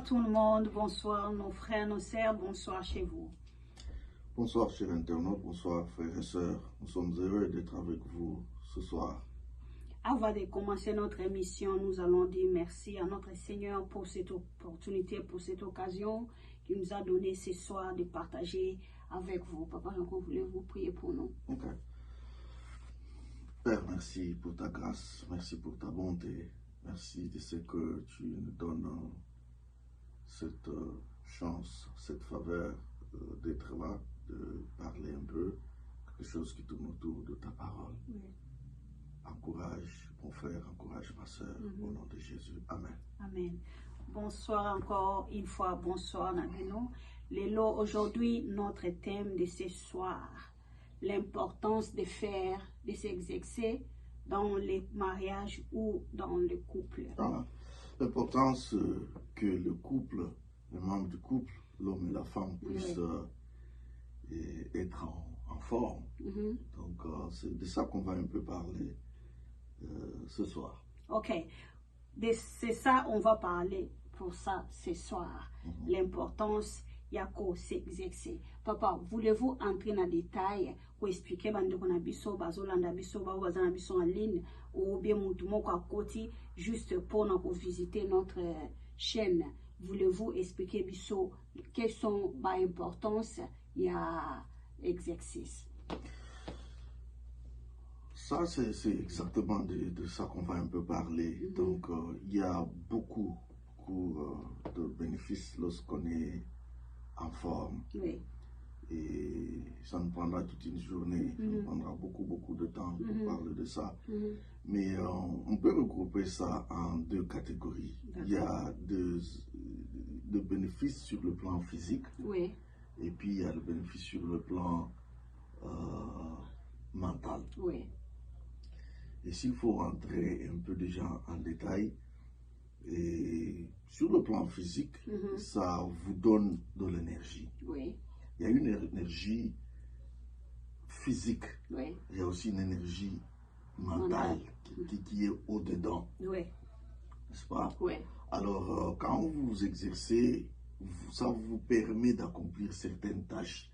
tout le monde, bonsoir nos frères, nos sœurs, bonsoir chez vous. Bonsoir chers internautes, bonsoir frères et sœurs. Nous sommes heureux d'être avec vous ce soir. Avant de commencer notre émission, nous allons dire merci à notre Seigneur pour cette opportunité, pour cette occasion qu'il nous a donné ce soir de partager avec vous. Papa, voulez-vous prier pour nous? Ok. Père, merci pour ta grâce, merci pour ta bonté, merci de ce que tu nous donnes cette chance, cette faveur d'être là, de parler un peu, quelque chose qui tourne autour de ta parole. Oui. Encourage mon frère, encourage ma soeur, au nom de Jésus. Amen. Amen. Bonsoir encore une fois, bonsoir Nabino. Lélo, aujourd'hui, notre thème de ce soir, l'importance de faire, de s'exercer dans les mariages ou dans le couple. Voilà. L'importance que le couple, les membres du couple, l'homme et la femme puissent être en forme. Donc, c'est de ça qu'on va un peu parler ce soir. Ok, c'est ça on va parler pour ça ce soir. L'importance il y a qu'à s'exercer. Papa, voulez-vous entrer dans les détails pour expliquer bandeko na biso bazolanda biso ba bazana biso en ligne ou bien mutu moko à côté juste pour nous visiter notre chaîne? Voulez-vous expliquer biso quelles sont les importances il y a exercice? Ça, c'est exactement de ça qu'on va un peu parler. Donc, il y a beaucoup de bénéfices lorsqu'on est en forme. Oui. Et ça nous prendra toute une journée, ça nous prendra beaucoup de temps pour parler de ça. Mais on peut regrouper ça en deux catégories. Il y a de bénéfices sur le plan physique. Oui. Et puis, il y a le bénéfice sur le plan mental. Oui. Et s'il faut rentrer un peu déjà en détail, et sur le plan physique, ça vous donne de l'énergie. Oui. Il y a une énergie physique, Oui. il y a aussi une énergie mentale qui est au-dedans. Oui. N'est-ce pas? Oui. Alors, quand vous vous exercez, ça vous permet d'accomplir certaines tâches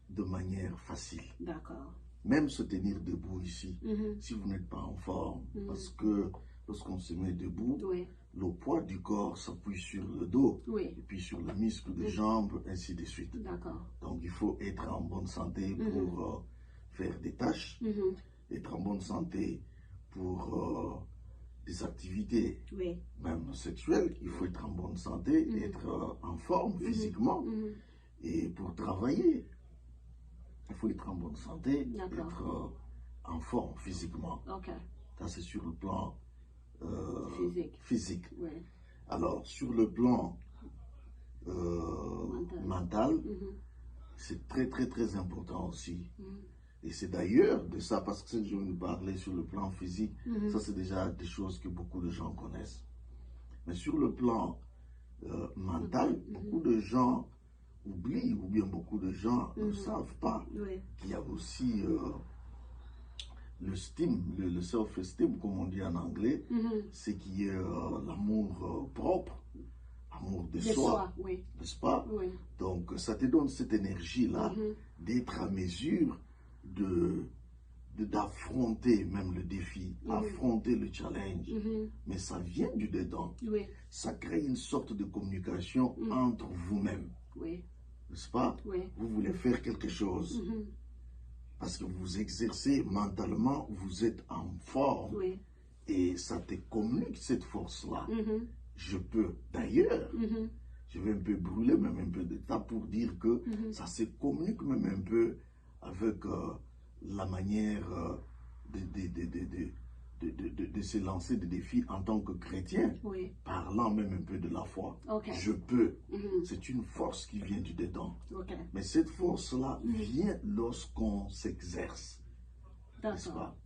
de manière facile. D'accord. Même se tenir debout ici, si vous n'êtes pas en forme, parce que lorsqu'on se met debout, le poids du corps s'appuie sur le dos, et puis sur le muscle des jambes, ainsi de suite. D'accord. Donc il faut être en bonne santé pour faire des tâches, être en bonne santé pour des activités, même sexuelles. Il faut être en bonne santé, être en forme physiquement, et pour travailler. Il faut être en bonne santé, être en forme physiquement. Ça, c'est sur le plan physique. Oui. Alors, sur le plan mental, c'est très important aussi. Et c'est d'ailleurs de ça, parce que je vais nous parler sur le plan physique, ça c'est déjà des choses que beaucoup de gens connaissent. Mais sur le plan mental, beaucoup de gens oublient, ou bien beaucoup de gens ne savent pas qu'il y a aussi le self-esteem, comme on dit en anglais, c'est qui est l'amour propre, l'amour de soi, n'est-ce pas? Donc ça te donne cette énergie-là d'être à mesure d'affronter même le défi, affronter le challenge, mais ça vient du dedans. Ça crée une sorte de communication entre vous-même. N'est-ce pas? Vous voulez faire quelque chose parce que vous exercez mentalement, vous êtes en forme et ça te communique cette force-là. Je peux, d'ailleurs, je vais un peu brûler même un peu de temps pour dire que ça se communique même un peu avec la manière de se lancer des défis en tant que chrétien, parlant même un peu de la foi. Je peux. C'est une force qui vient du dedans. Mais cette force-là vient lorsqu'on s'exerce. N'est-ce pas?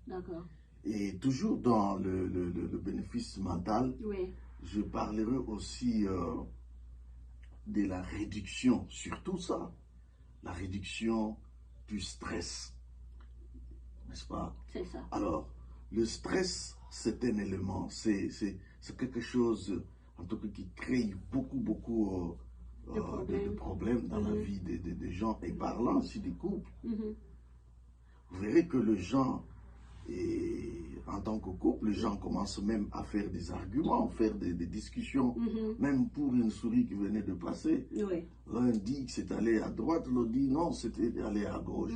Et toujours dans le bénéfice mental, je parlerai aussi de la réduction, surtout ça, la réduction du stress. N'est-ce pas? C'est ça. Alors, le stress, c'est un élément, c'est quelque chose en tout cas qui crée beaucoup de problèmes dans la vie des gens. Et parlant aussi des couples, vous verrez que les gens, en tant que couple, les gens commencent même à faire des arguments, faire des discussions, même pour une souris qui venait de passer. L'un dit que c'est allé à droite, l'autre dit non, c'était allé à gauche.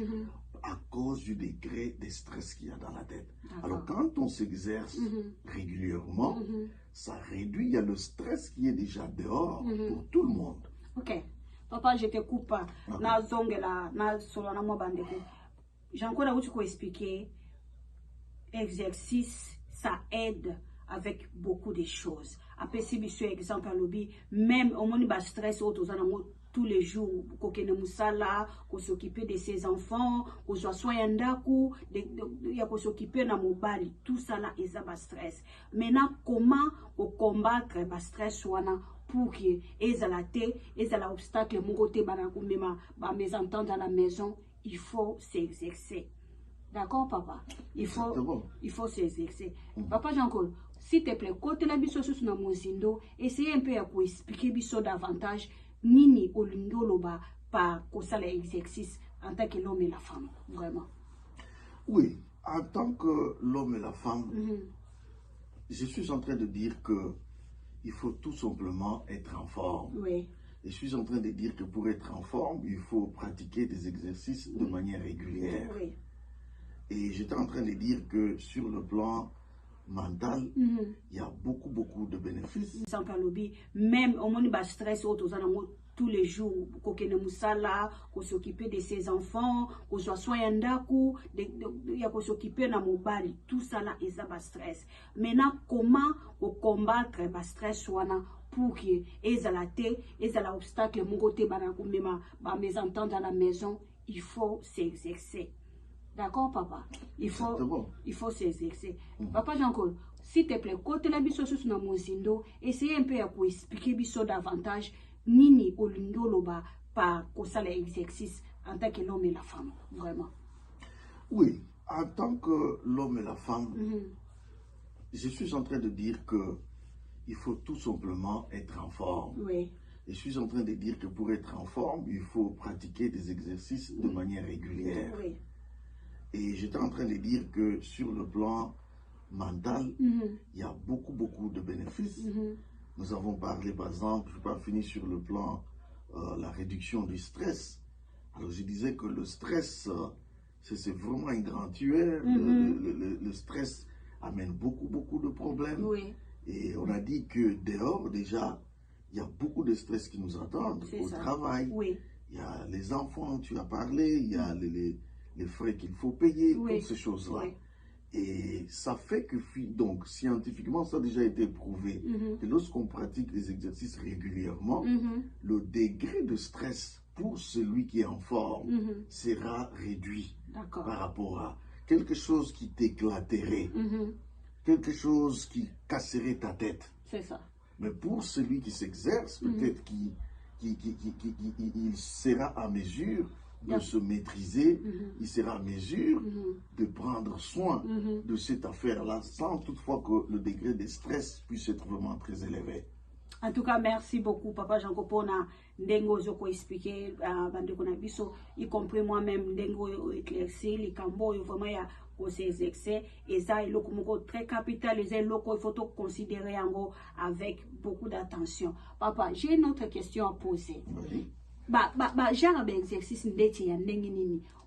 À cause du degré de stress qu'il y a dans la tête. Alors quand on s'exerce régulièrement, ça réduit, il y a le stress qui est déjà dehors pour tout le monde. Ok. Papa, je te coupe pas. Na zongela, na solana mo bandeko. J'encore où tu peux expliquer. Exercice, ça aide avec beaucoup de choses. Après, si je exemple à l'objet, même au moins bas stress tous les jours, qu'on s'occuper de ses enfants, qu'on soit soigné d'akou, qu'on s'occuper de mobile, tout ça là, ils ont stress. Maintenant, comment combattre le stress pour que les obstacles, mon côté, mes ententes à la maison, il faut s'exercer. D'accord, papa? Il faut s'exercer. Papa Jean-Claude, s'il te plaît, quand tu as biso sur na mozindo, essayez un peu à expliquer biso davantage nini olindo loba par ça l'exercice en tant que l'homme et la femme, vraiment. Oui, en tant que l'homme et la femme, je suis en train de dire que il faut tout simplement être en forme. Oui. Et je suis en train de dire que pour être en forme, il faut pratiquer des exercices de manière régulière. Oui. Et j'étais en train de dire que sur le plan mental, il y a beaucoup de bénéfices. Même au moins stress tous les jours, qu'on s'occuper de ses enfants, qu'on soit soigné d'akou, qu'on s'occuper de mobile, tout ça là, ils ont stress. Maintenant, comment combattre le stress pour que les obstacles, mon côté, mes ententes à la maison, il faut s'exercer. D'accord, papa? Il faut s'exercer. Papa Jean-Claude, s'il te plaît, quand tu as biso sur na mozindo, essayez un peu à expliquer biso davantage nini olindo loba par ça l'exercice en tant que l'homme et la femme, vraiment. Oui, en tant que l'homme et la femme, je suis en train de dire que il faut tout simplement être en forme. Oui. Et je suis en train de dire que pour être en forme, il faut pratiquer des exercices de manière régulière. Oui. Et j'étais en train de dire que sur le plan mental, il y a beaucoup de bénéfices. Nous avons parlé, par exemple, je ne vais pas finir sur le plan la réduction du stress. Alors je disais que le stress, c'est vraiment un grand tueur. Le stress amène beaucoup de problèmes. Oui. Et on a dit que dehors, déjà, il y a beaucoup de stress qui nous attendent au travail. Oui. Il y a les enfants, tu as parlé, il y a les frais qu'il faut payer, toutes ces choses-là. Oui. Et ça fait que, donc, scientifiquement, ça a déjà été prouvé, que lorsqu'on pratique les exercices régulièrement, le degré de stress pour celui qui est en forme sera réduit par rapport à quelque chose qui t'éclaterait, quelque chose qui casserait ta tête. C'est ça. Mais pour celui qui s'exerce, peut-être qu'il sera à mesure de se maîtriser, il sera à mesure de prendre soin de cette affaire-là, sans toutefois que le degré de stress puisse être vraiment très élevé. En tout cas, merci beaucoup, Papa Jean Kopona. Ndengo zoko expliquer, bandeko na biso, y compris moi-même, ndengo éclairci, les cambo, vraiment ya s'exercer, et ça, il est très capital, il faut tout considérer avec beaucoup d'attention. Papa, j'ai une autre question à poser. Oui. Genre d'exercice,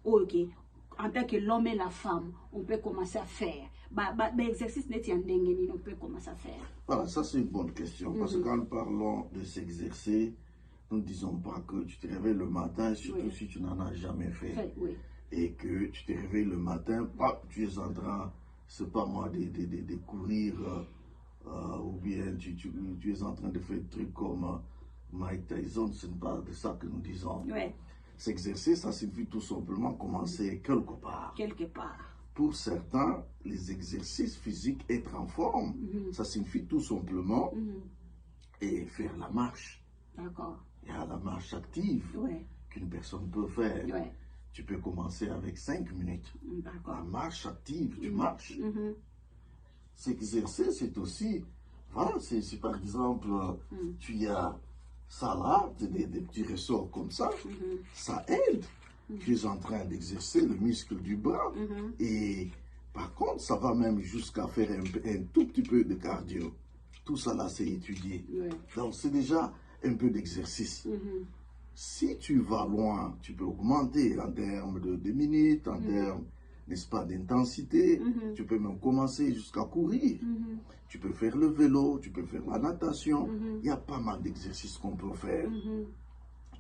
ok, en tant que l'homme et la femme, on peut commencer à faire. L'exercice, on peut commencer à faire. Voilà, ça c'est une bonne question, parce que quand nous parlons de s'exercer, nous ne disons pas que tu te réveilles le matin, surtout si tu n'en as jamais fait. Et que tu te réveilles le matin, tu es en train, c'est pas moi, de courir, ou bien tu es en train de faire des trucs comme Mike Tyson, ce n'est pas de ça que nous disons. S'exercer, ça signifie tout simplement commencer quelque part. Quelque part. Pour certains, les exercices physiques, être en forme, ça signifie tout simplement et faire la marche. D'accord. Il y a la marche active qu'une personne peut faire. Tu peux commencer avec 5 minutes. La marche active, tu marches. S'exercer, c'est aussi Voilà, c'est par exemple, tu as ça là, des petits ressorts comme ça, ça aide. Tu es en train d'exercer le muscle du bras. Et par contre, ça va même jusqu'à faire un tout petit peu de cardio. Tout ça là, c'est étudié. Donc, c'est déjà un peu d'exercice. Si tu vas loin, tu peux augmenter en termes de minutes, en termes, n'est-ce pas, d'intensité. Tu peux même commencer jusqu'à courir. Tu peux faire le vélo, tu peux faire la natation. Il y a pas mal d'exercices qu'on peut faire.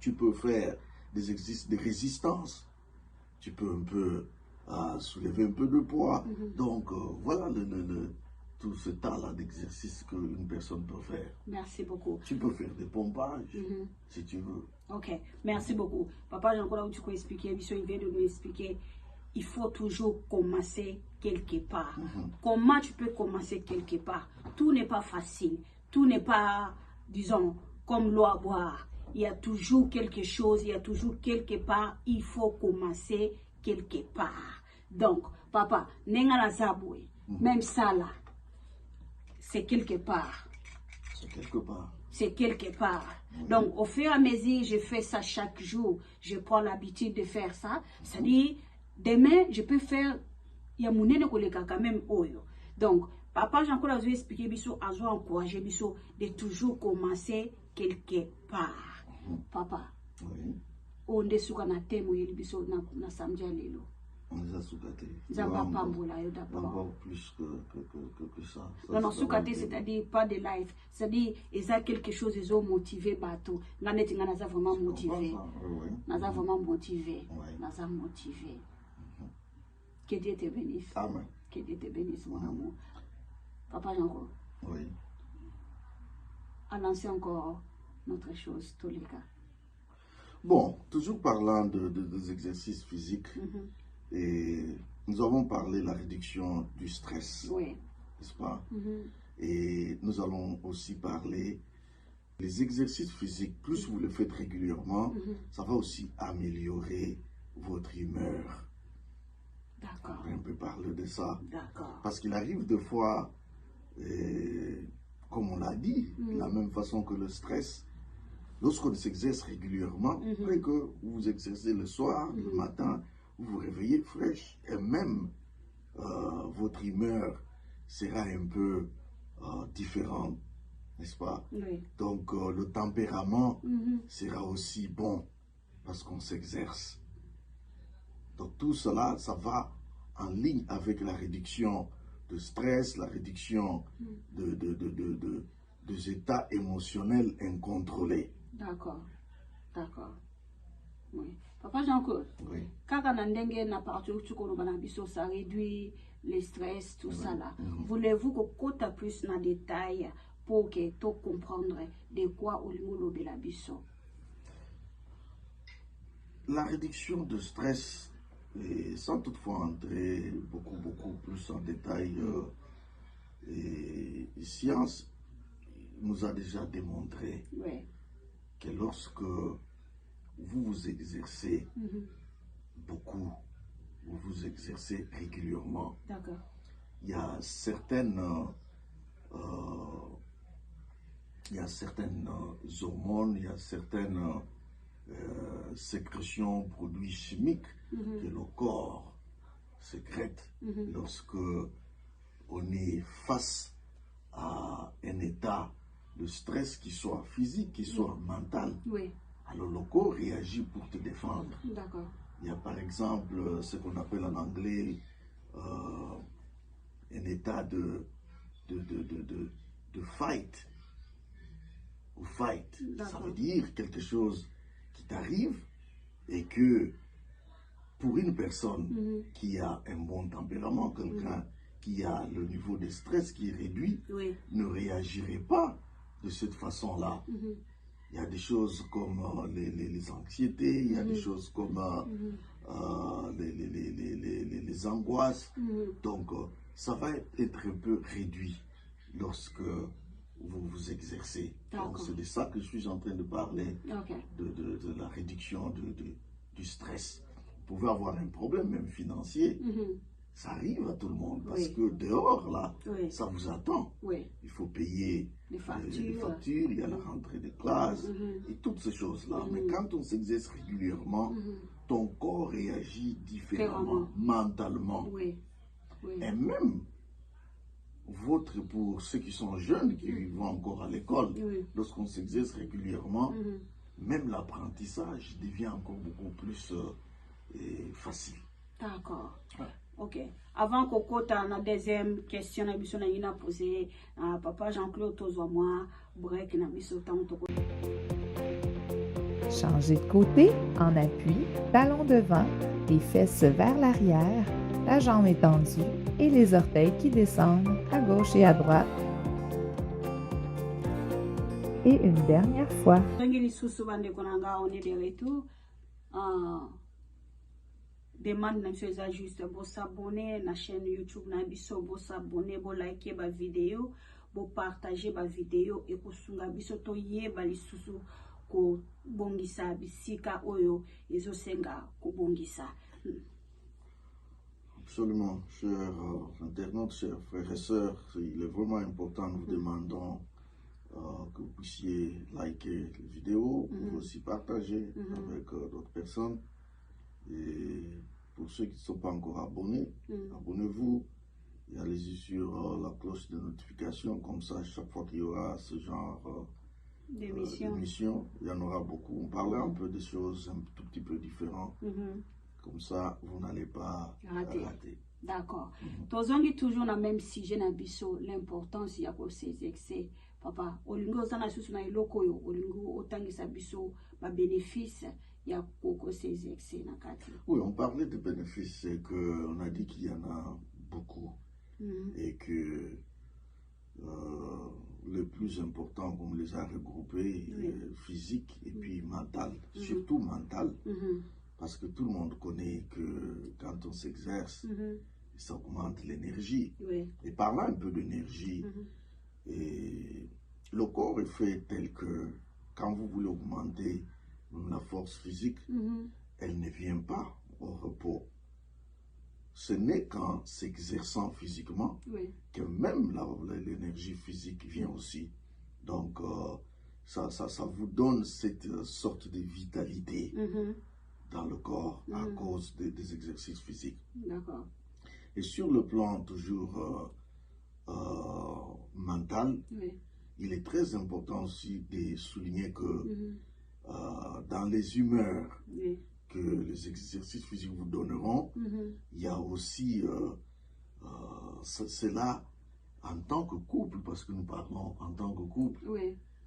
Tu peux faire des exercices de résistance. Tu peux un peu soulever un peu de poids. Donc, voilà tout ce tas-là d'exercices qu'une personne peut faire. Merci beaucoup. Tu peux faire des pompages, si tu veux. Ok, merci beaucoup. Papa, j'ai encore tu peux expliquer, il vient de nous expliquer, il faut toujours commencer quelque part. Comment tu peux commencer quelque part? Tout n'est pas facile. Tout n'est pas, disons, comme l'eau à boire. Il y a toujours quelque chose, il y a toujours quelque part, il faut commencer quelque part. Donc, papa, n'engala zaboué, même ça là, c'est quelque part. C'est quelque part. C'est quelque part. Donc, au fur et à mesure, je fais ça chaque jour. Je prends l'habitude de faire ça. C'est-à-dire, demain, je peux faire... Il y a mon nene quand même oyo. Donc, papa, j'ai encore expliqué, biso, à encourager, biso, de toujours commencer quelque part. Papa, on est sur un thème où il biso na samedi lelo. On les a sous-gâtés. D'abord plus que ça. Non, sous-gâtés, c'est-à-dire pas de life. C'est-à-dire, ils ont quelque chose, ils ont motivé bateau. Nous avons vraiment motivé. Nous avons vraiment motivé. Nous avons motivé. Que Dieu te bénisse. Amen. Que Dieu te bénisse, mon amour. Papa Jean-Claude. Oui. Annoncer encore notre chose, tous les cas. Bon, toujours parlant des exercices physiques. Et nous avons parlé de la réduction du stress, n'est-ce pas? Et nous allons aussi parler des exercices physiques. Plus vous le faites régulièrement, ça va aussi améliorer votre humeur. D'accord. On peut parler de ça. D'accord. Parce qu'il arrive des fois, comme on l'a dit, de la même façon que le stress, lorsqu'on s'exerce régulièrement, après que vous exercez le soir, le matin, vous vous réveillez fraîche et même votre humeur sera un peu différente, n'est-ce pas? Donc le tempérament sera aussi bon parce qu'on s'exerce. Donc tout cela, ça va en ligne avec la réduction de stress, la réduction des états émotionnels incontrôlés. D'accord, d'accord. Oui. Papa Jean-Claude, quand on a na partir ça réduit le stress, tout ça là. Voulez-vous que côté plus dans détail pour que tu comprendre de quoi on de la biso? La réduction de stress, et sans toutefois entrer beaucoup plus en détail, et science nous a déjà démontré que lorsque vous vous exercez beaucoup, vous vous exercez régulièrement, il y a certaines hormones, il y a certaines sécrétions, produits chimiques que le corps sécrète lorsque on est face à un état de stress qui soit physique, qui soit mental. Alors le corps réagit pour te défendre. Il y a par exemple ce qu'on appelle en anglais un état de fight. Ou fight. Ça veut dire quelque chose qui t'arrive et que pour une personne qui a un bon tempérament, quelqu'un qui a le niveau de stress qui est réduit, ne réagirait pas de cette façon-là. Il y a des choses comme les anxiétés, il y a des choses comme les angoisses. Donc, ça va être un peu réduit lorsque vous vous exercez. Donc, c'est de ça que je suis en train de parler, de la réduction du stress. Vous pouvez avoir un problème, même financier, ça arrive à tout le monde. Parce Oui. que dehors, là, Oui. ça vous attend. Oui. Il faut payer Les les factures. factures, il y a la rentrée des classes et toutes ces choses-là. Mais quand on s'exerce régulièrement, ton corps réagit différemment, mentalement. Oui. Oui. Et même pour ceux qui sont jeunes, qui vont encore à l'école, Oui. lorsqu'on s'exerce régulièrement, même l'apprentissage devient encore beaucoup plus facile. D'accord. Ouais. Ok. Avant qu'on côté la deuxième question, on a posé à papa Jean-Claude Tozomoa, break na biso tanto. Changer de côté, en appui, talon devant, les fesses vers l'arrière, la jambe étendue et les orteils qui descendent à gauche et à droite. Et une dernière fois. On est de retour. Demande na biso eza juste bo s'abonner na chaîne YouTube na biso, bo s'abonner, bo liker ba vidéo, bo partager ba vidéo et kosunga biso to yeba lisusu ko bongisa bisika oyo ezosenga ko bongisa. Absolument, chers internautes, chers frères et sœurs, il est vraiment important, nous vous demandons que vous puissiez liker les vidéos, vous pouvez aussi partager avec d'autres personnes. Et pour ceux qui ne sont pas encore abonnés, abonnez-vous et allez-y sur la cloche de notification, comme ça chaque fois qu'il y aura ce genre d'émission, il y en aura beaucoup. On parlera un peu des choses un tout petit peu différentes, comme ça vous n'allez pas rater. D'accord. Tozongi toujours na même sujet na biso, l'importance ya ko s'exercer. Papa, olingo zana susu na iloko yo, olingo otangisa biso ba bénéfice. Oui, on parlait de bénéfices et qu'on a dit qu'il y en a beaucoup et que le plus important, comme les a regroupés, physique et puis mental, surtout mental, parce que tout le monde connaît que quand on s'exerce, ça augmente l'énergie. Et par là, un peu d'énergie. Et le corps est fait tel que quand vous voulez augmenter la force physique, elle ne vient pas au repos. Ce n'est qu'en s'exerçant physiquement que même l'énergie physique vient aussi. Donc, ça vous donne cette sorte de vitalité dans le corps à cause des exercices physiques. D'accord. Et sur le plan toujours mental, il est très important aussi de souligner que dans les humeurs que les exercices physiques vous donneront, il y a aussi cela en tant que couple, parce que nous parlons en tant que couple,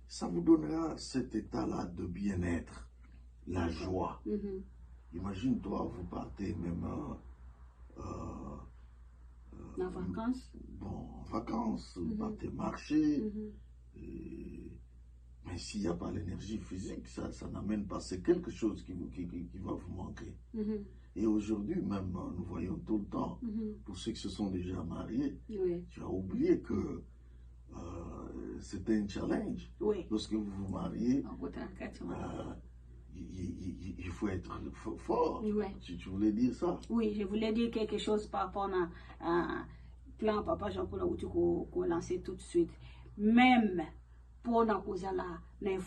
ça vous donnera cet état-là de bien-être, la joie. Imagine-toi, vous partez même en vacances. Bon, en vacances, vous partez marcher. Mais s'il n'y a pas l'énergie physique, ça n'amène pas. C'est quelque chose qui va vous manquer. Et aujourd'hui, même, nous voyons tout le temps, pour ceux qui se sont déjà mariés, tu as oublié que c'est un challenge. Lorsque vous vous mariez, il faut être fort. Si tu voulais dire ça. Oui, je voulais dire quelque chose par rapport à plan papa Jean-Paul Aouti qu'on lançait tout de suite. Même pour na kozala na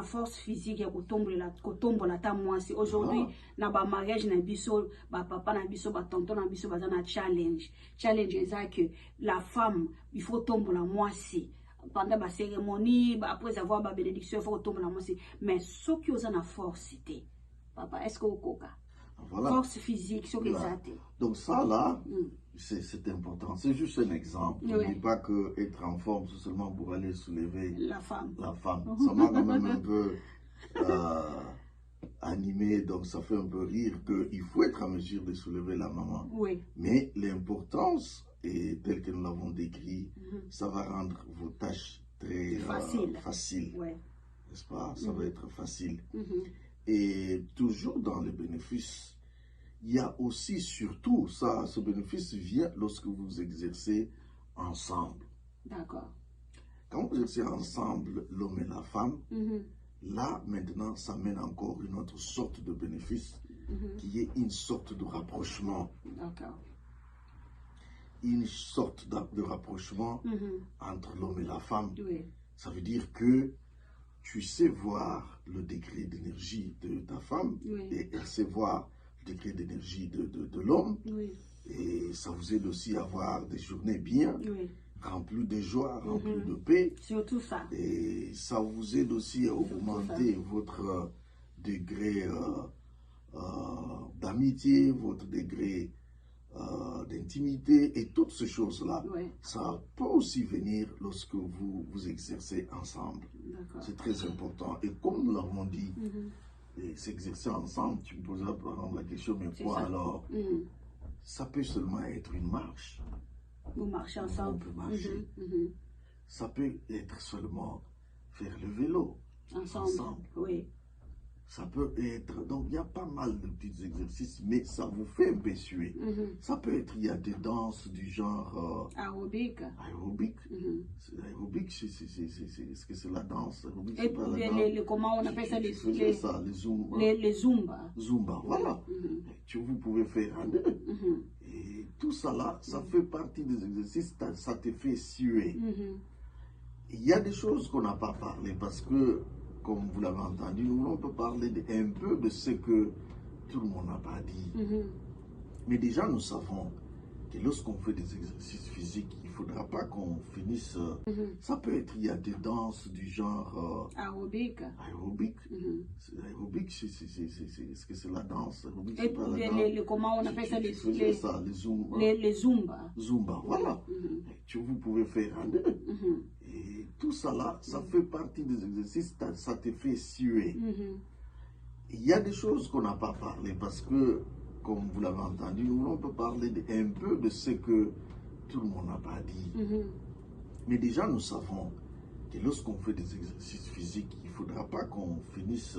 force physique ya kotombola ta mwasi aujourd'hui na ba mariage na biso ba papa na biso ba tonton na biso baza na challenge eza que la femme il faut tombola mwasi pendant la cérémonie après avoir ba bénédiction il faut tombola mwasi mais ce qui osa na force té papa est-ce que okoka force physique ce que exacté donc ça là c'est important, c'est juste un exemple. N'oublie pas que être en forme, c'est seulement pour aller soulever la femme. Ça m'a quand même un peu animé, donc ça fait un peu rire qu'il faut être en mesure de soulever la maman. Mais l'importance, et telle que nous l'avons décrit, ça va rendre vos tâches très faciles. N'est-ce pas? Ça va être facile. Et toujours dans les bénéfices, il y a aussi, surtout, ce bénéfice vient lorsque vous exercez ensemble. D'accord. Quand vous exercez ensemble, l'homme et la femme, là, maintenant, ça mène encore une autre sorte de bénéfice, qui est une sorte de rapprochement. D'accord. une sorte de rapprochement entre l'homme et la femme. Oui. Ça veut dire que tu sais voir le degré d'énergie de ta femme et elle sait voir le degré d'énergie de l'homme. Oui. Et ça vous aide aussi à avoir des journées bien, remplies de joie, remplies de paix. Surtout ça. Et ça vous aide aussi à augmenter votre degré d'amitié, votre degré d'intimité et toutes ces choses-là. Ça peut aussi venir lorsque vous vous exercez ensemble. C'est très important. Et comme nous l'avons dit, s'exercer ensemble, tu me poseras par exemple la question, mais quoi alors? Ça peut seulement être une marche. Vous marchez ensemble. On peut marcher. Ça peut être seulement faire le vélo ensemble. Oui. Ça peut être, donc il y a pas mal de petits exercices, mais ça vous fait un peu suer. Ça peut être, il y a des danses du genre aérobique. Aérobique. Aérobique, est-ce que c'est la danse? Aérobique, et pas la danse. Comment on appelle ça, les zumba. Les zumba. Zumba, voilà. Vous pouvez faire un deux. Et tout ça là, ça fait partie des exercices, ça te fait suer. Il y a des choses qu'on n'a pas parlé parce que, comme vous l'avez entendu, nous voulons parler un peu de ce que tout le monde n'a pas dit. Mais déjà, nous savons que lorsqu'on fait des exercices physiques, il ne faudra pas qu'on finisse. Ça peut être, il y a des danses du genre aérobique. Aérobique. Aérobique, est-ce que c'est la danse? Aérobique, et pas la danse. Comment on appelle ça, les zumba. Les zumba. Zumba, voilà. Vous pouvez faire un deux. Et tout ça là, ça fait partie des exercices, ça te fait suer. Il y a des choses qu'on n'a pas parlé parce que, comme vous l'avez entendu, nous voulons parler un peu de ce que tout le monde n'a pas dit. Mais déjà, nous savons que lorsqu'on fait des exercices physiques, il ne faudra pas qu'on finisse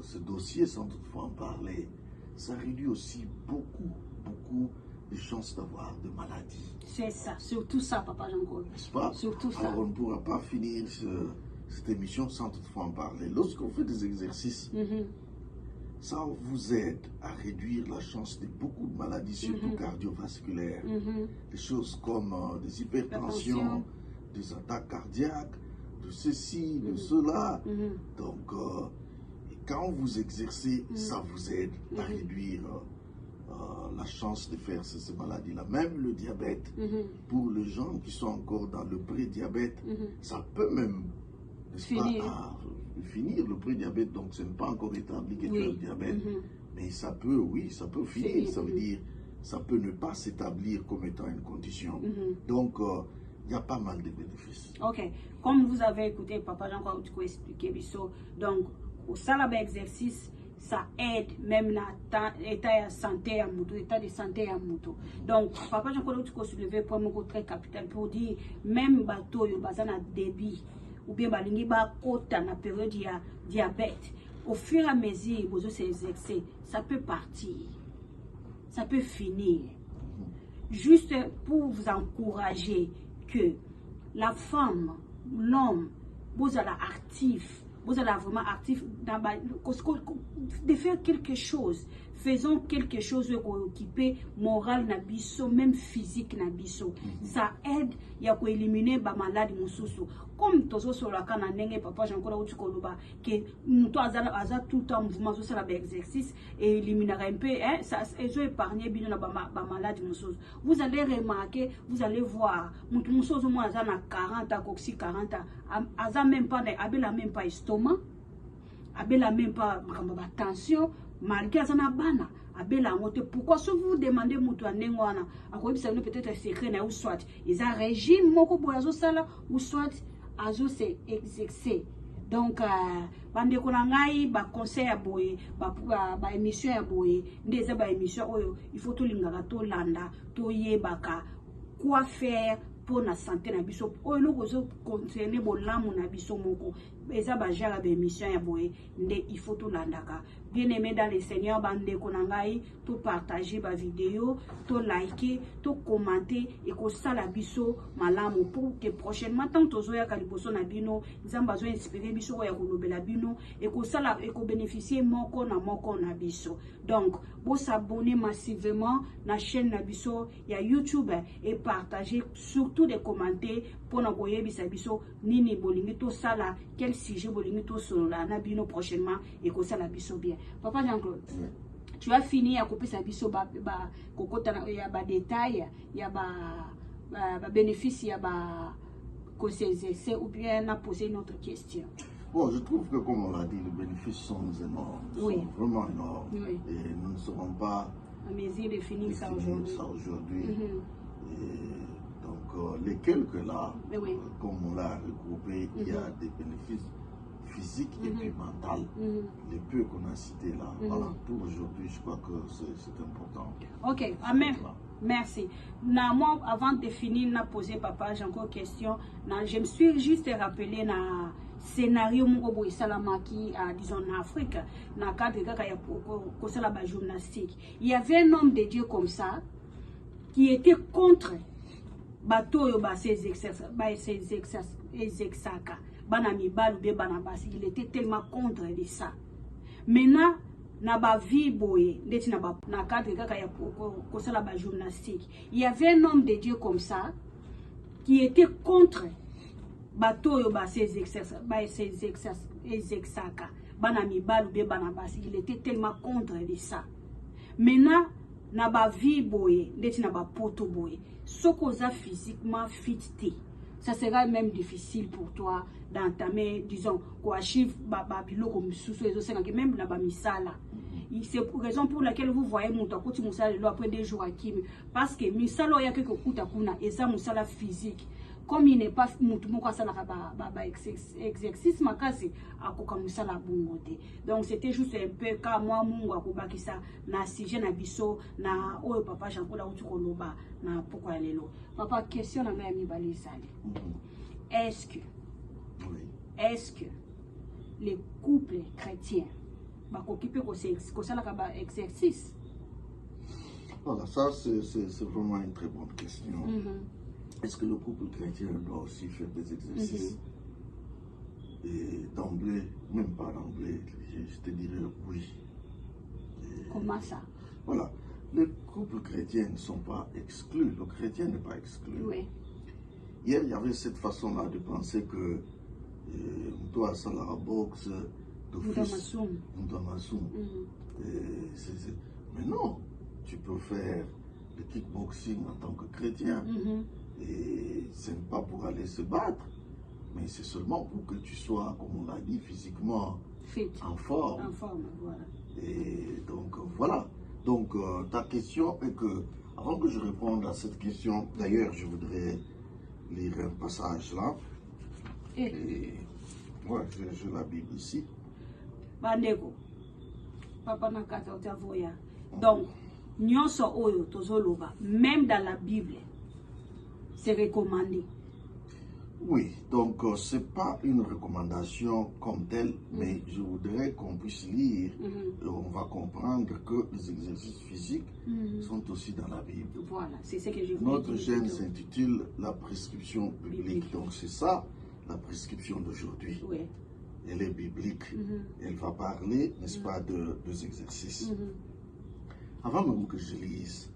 ce dossier sans toutefois en parler. Ça réduit aussi beaucoup de chances d'avoir de maladies. C'est ça, surtout ça, Papa Jean-Claude. N'est-ce pas? Surtout ça. Alors, on ne pourra pas finir cette émission sans toutefois en parler. Lorsqu'on fait des exercices, ça vous aide à réduire la chance de beaucoup de maladies, surtout cardiovasculaires. Des choses comme des hypertensions, des attaques cardiaques, de ceci, de cela. Donc, quand vous exercez, ça vous aide à réduire la chance de faire ces maladies-là. Même le diabète, pour les gens qui sont encore dans le pré-diabète, ça peut même finir le pré-diabète. Donc, ce n'est pas encore établi que tu as le diabète. Mais ça peut, ça peut finir. Ça veut dire, ça peut ne pas s'établir comme étant une condition. Donc, il y a pas mal de bénéfices. Ok. Comme vous avez écouté, Papa Jean-Claude expliquer, donc, au salabé exercice, ça aide même dans l'état de santé à moto, état de santé à moto. Donc, Papa Jean-Claude soulevé pour un très capital pour dire, même bateau, il y a un débit, ou bien balingi ba kota na période de diabète. Au fur et à mesure, vous exercer, ça peut partir, ça peut finir. Juste pour vous encourager que la femme, l'homme, vous êtes actif. Vous êtes vraiment actif de faire quelque chose. Faisons quelque chose pour occuper moral nabiso, même physique nabiso. Ça aide à éliminer les maladies mususu. Comme tous sur la canne nenge Papa Jean-Claude Utikoloba que nous avons tout le temps mouvement sur l'exercice et éliminer un peu ça épargner bien la maladie mususu. Vous allez remarquer, vous allez voir mususu moi azana 40 ans, 40 ans, azana même pas abela même pas estomac, abela même pas tension, malgré azana bana. Pourquoi si vous demandez à Nengwana, à quoi peut-être secret ou soit ils ont un régime ou soit azo c'est exercer. Donc bande konangai ba conseil à boye ba émission à boye ndeza ba émission oyo il faut tout lingaka to landa to yebaka quoi faire pour la santé na biso oyo lokozo concerner bolamu na biso moko eza bajara bémission ya boye nde il faut tolandaka. Bien aimé dans le Seigneur, bande konangai, to partager ba vidéo, to liker, to commenter et ko sala biso malamu pour que prochainement tant tozo ya kaliboso na bino, nzamba zo inspirer biso ya kolobela bino et ko sala et ko bénéficier moko na biso. Donc, vous s'abonner massivement na chaîne na biso ya YouTube et partager surtout des commentaires pour na koyebisa biso nini bolingi to sala, quel sujet bolingi to solola na bino prochainement et ko sala biso bien. Papa Jean-Claude, tu as fini à couper sa biso ya ba détail, ya ba bénéfice, ya ba conseils, ou bien à poser une autre question. Bon, je trouve que comme on l'a dit, les bénéfices sont énormes, oui. Sont vraiment énormes. Oui. Et nous ne serons pas à mesure de finir ça aujourd'hui. Donc, les quelques là, oui. Comme on l'a regroupé, il y a des bénéfices physiques et puis mentaux. Les peu qu'on a cités là, voilà, pour aujourd'hui, je crois que c'est important. Ok, amen. Merci. Moi, avant de finir, na poser papa, j'ai encore une question. Je me suis juste rappelé na scénario Mungobo Salamaki, disons en Afrique, dans le cadre de la gymnastique. Il y avait un homme de Dieu comme ça qui était contre bateau ces exercices. Il était tellement contre de ça. Maintenant, na ba vie boye, na cadre de la gymnastique. Il y avait un homme de Dieu comme ça qui était contre bateau ces exercices. Il était tellement contre de ça. Maintenant, na ba vie boye, na ba poto boye. Ce qu'on a physiquement fité, ça sera même difficile pour toi d'entamer, disons, quoi chiffre babilo comme sous même na ba misala. C'est pour raison pour laquelle vous voyez mon côté musala après 2 jours à Kim, parce que misala ya que kuta kuna eza musala physique. Comme il n'est pas exercice makasi akoka musala bungote. Donc c'était juste un peu comme moi mungu akobakisa na sujet na biso na oyo papa Jean-Claude utu koloba na pourquoi lelo. Papa question na ngaya mibali sali. Est-ce que les couples chrétiens bakokipe ko sala ka exercice? Voilà, ça c'est vraiment une très bonne question. Est-ce que le couple chrétien doit aussi faire des exercices? Et d'emblée, même pas d'emblée, je te dirais oui. Comment ça? Voilà, les couples chrétiens ne sont pas exclus, le chrétien n'est pas exclu. Oui. Hier, il y avait cette façon-là de penser que on doit faire la boxe, mais non, tu peux faire le kickboxing en tant que chrétien. Et ce n'est pas pour aller se battre, mais c'est seulement pour que tu sois, comme on l'a dit, physiquement en forme. Voilà. Et donc, voilà. Donc, ta question est que, avant que je réponde à cette question, d'ailleurs, je voudrais lire un passage là. Et moi, j'ai la Bible ici. Bandeko, papa nakata otavoya. Donc, nyonso oyo tozoloba, même dans la Bible, c'est recommandé. Oui, donc ce n'est pas une recommandation comme telle, mais je voudrais qu'on puisse lire et on va comprendre que les exercices physiques sont aussi dans la Bible. Voilà, c'est ce que je veux Notre chaîne s'intitule La prescription biblique. Donc c'est ça, la prescription d'aujourd'hui. Oui. Elle est biblique. Elle va parler, n'est-ce pas, de exercices. Avant même que je lise,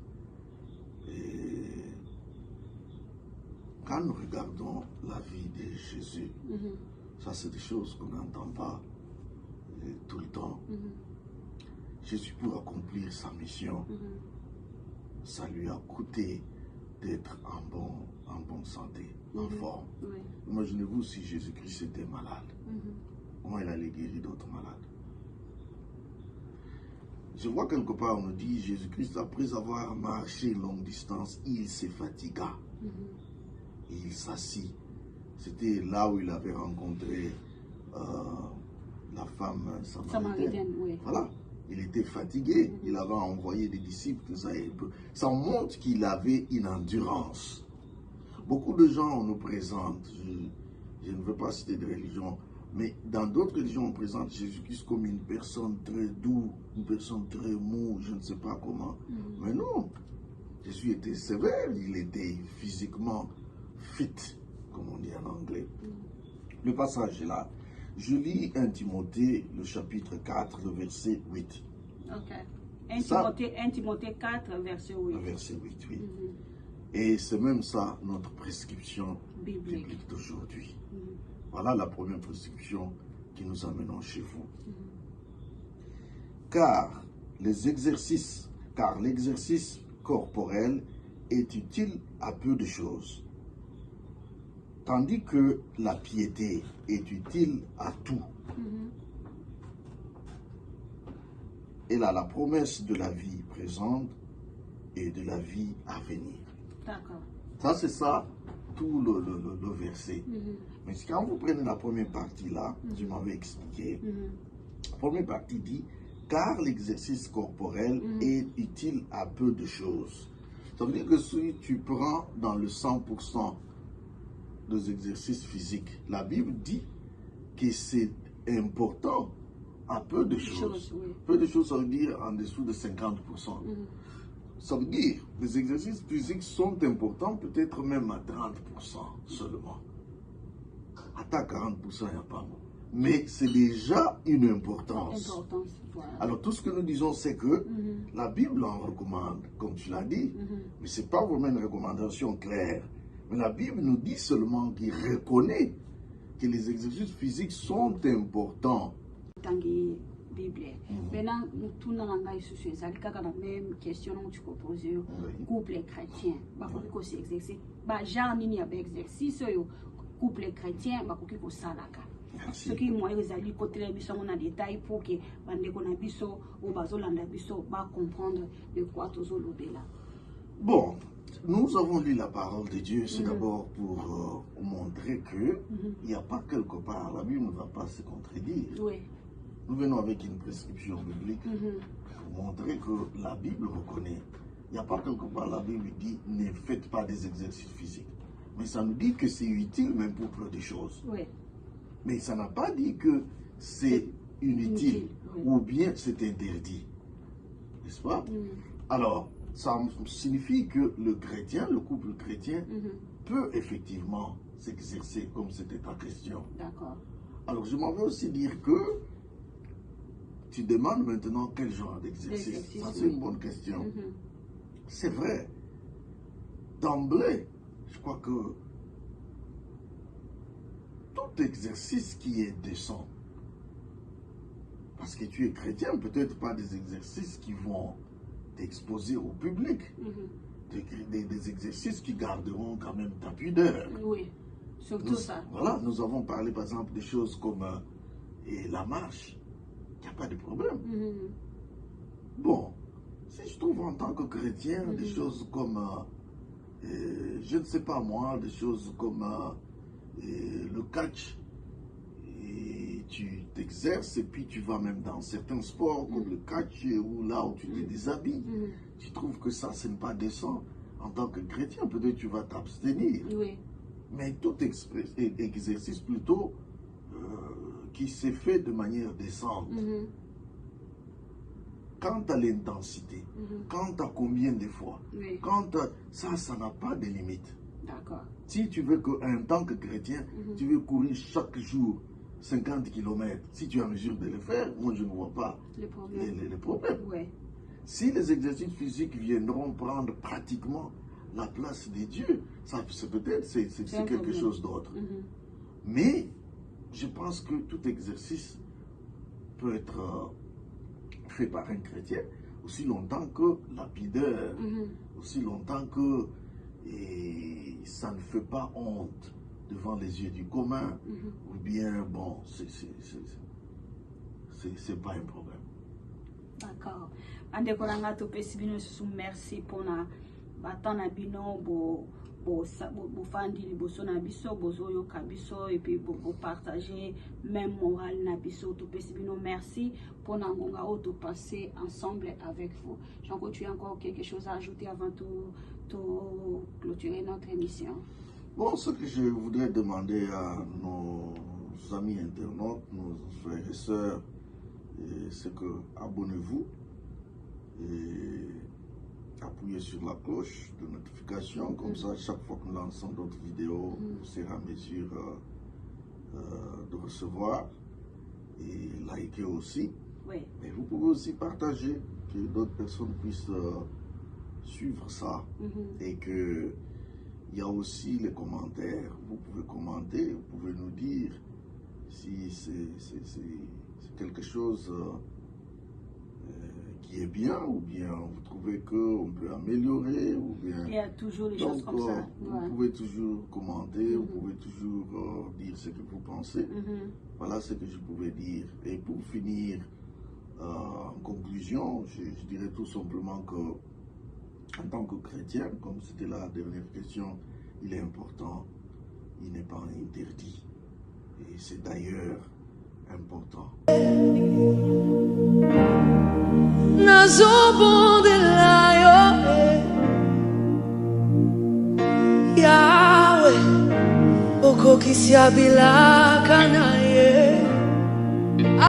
quand nous regardons la vie de Jésus, ça c'est des choses qu'on n'entend pas tout le temps. Jésus, pour accomplir sa mission, ça lui a coûté d'être en bonne santé, en forme. Imaginez-vous si Jésus-Christ était malade. Comment il allait guérir d'autres malades? Je vois quelque part, on nous dit, Jésus-Christ, après avoir marché une longue distance, il se fatigua. Et il s'assit. C'était là où il avait rencontré la femme samaritaine. Oui. Voilà. Il était fatigué. Il avait envoyé des disciples. Ça montre qu'il avait une endurance. Beaucoup de gens nous présentent, je ne veux pas citer de religion, Mais dans d'autres religions, on présente Jésus-Christ comme une personne très douce, une personne très mou, je ne sais pas comment. Mais non, Jésus était sévère, il était physiquement fit, comme on dit en anglais. Le passage est là. Je lis 1 Timothée, le chapitre 4, le verset 8. Ok. 1 Timothée 4, verset 8. Le verset 8, oui. Et c'est même ça notre prescription biblique d'aujourd'hui. Voilà la première prescription que nous amenons chez vous. Car l'exercice corporel est utile à peu de choses, tandis que la piété est utile à tout. Elle a la promesse de la vie présente et de la vie à venir. D'accord. Ça, c'est ça, tout le verset. Mais quand vous prenez la première partie là, je m'avais expliqué, la première partie dit, car l'exercice corporel est utile à peu de choses. Ça veut dire que si tu prends dans le 100% des exercices physiques, la Bible dit que c'est important à peu de choses. Peu de choses, ça veut dire en dessous de 50%. Ça veut dire que les exercices physiques sont importants, peut-être même à 30% seulement. À 40%, il n'y a pas mot. Mais c'est déjà une importance. Voilà. Alors tout ce que nous disons, c'est que la Bible en recommande, comme tu l'as dit, mais ce n'est pas vraiment une recommandation claire. Mais la Bible nous dit seulement qu'il reconnaît que les exercices physiques sont importants. Bible. Maintenant, tout le monde a la même question que tu poses. Couple chrétien, il faut exercer. Genre, il y a exercice, couple chrétien, il faut salaka. Ce qui moi les alliés côté les bisous on a des détails pour que bande qu'on a bisous ou bazolanda bisous va comprendre de quoi tous au là. Bon, nous avons lu la parole de Dieu, c'est d'abord pour montrer que il n'y a pas quelque part, la Bible ne va pas se contredire. Oui. Nous venons avec une prescription biblique pour montrer que la Bible reconnaît. Il n'y a pas quelque part, la Bible dit ne faites pas des exercices physiques. Mais ça nous dit que c'est utile même pour plein de choses. Oui. Mais ça n'a pas dit que c'est inutile ou bien c'est interdit. N'est-ce pas? Alors, ça signifie que le chrétien, le couple chrétien, peut effectivement s'exercer comme c'était ta question. D'accord. Alors, je m'en vais aussi dire que tu demandes maintenant quel genre d'exercice. Ça, c'est une bonne question. C'est vrai. D'emblée, je crois que tout exercice qui est décent, parce que tu es chrétien, peut-être pas des exercices qui vont t'exposer au public, des exercices qui garderont quand même ta pudeur. Oui, surtout ça. Voilà, nous avons parlé par exemple des choses comme la marche, il n'y a pas de problème. Bon, si je trouve en tant que chrétien des choses comme, je ne sais pas moi, des choses comme le catch, et tu t'exerces et puis tu vas même dans certains sports comme le catch ou là où tu te déshabilles, tu trouves que ça ce n'est pas décent en tant que chrétien, peut-être tu vas t'abstenir. Oui. Mais tout exercice plutôt qui s'est fait de manière décente. Quant à l'intensité, quant à combien de fois, quant à ça n'a pas de limite. D'accord. Si tu veux qu'en tant que chrétien, tu veux courir chaque jour 50 km, si tu es en mesure de le faire, moi je ne vois pas les problèmes. Oui. Si les exercices physiques viendront prendre pratiquement la place de Dieu, ça c'est peut-être c'est quelque chose d'autre. Mais je pense que tout exercice peut être fait par un chrétien aussi longtemps que la pudeur, aussi longtemps que ça ne fait pas honte devant les yeux du commun, ou bien, bon, c'est pas un problème. D'accord. Ande kolanga to pesibino sous merci pour na batana bino bo fandi liboso na biso bozoyo kabiso et puis bo partager même moral na biso to pesibino merci pour na ngonga auto passer ensemble avec vous. Jean, tu as encore quelque chose à ajouter avant de clôturer notre émission? Bon, ce que je voudrais demander à nos amis internautes, nos frères et sœurs, c'est que abonnez-vous et appuyez sur la cloche de notification, comme ça chaque fois que nous lançons d'autres vidéos, vous serez en mesure de recevoir, et liker aussi. Oui. Mais vous pouvez aussi partager, que d'autres personnes puissent suivre ça, et que il y a aussi les commentaires. Vous pouvez commenter, vous pouvez nous dire si c'est quelque chose qui est bien, ou bien vous trouvez qu'on peut améliorer, ou bien... Il y a toujours des choses comme ça. Vous pouvez toujours commenter, vous pouvez toujours dire ce que vous pensez. Voilà ce que je pouvais dire. Et pour finir, en conclusion, je dirais tout simplement que en tant que chrétien, comme c'était la dernière question, il est important, il n'est pas interdit. Et c'est d'ailleurs important. Yahweh, oko kisiabila kana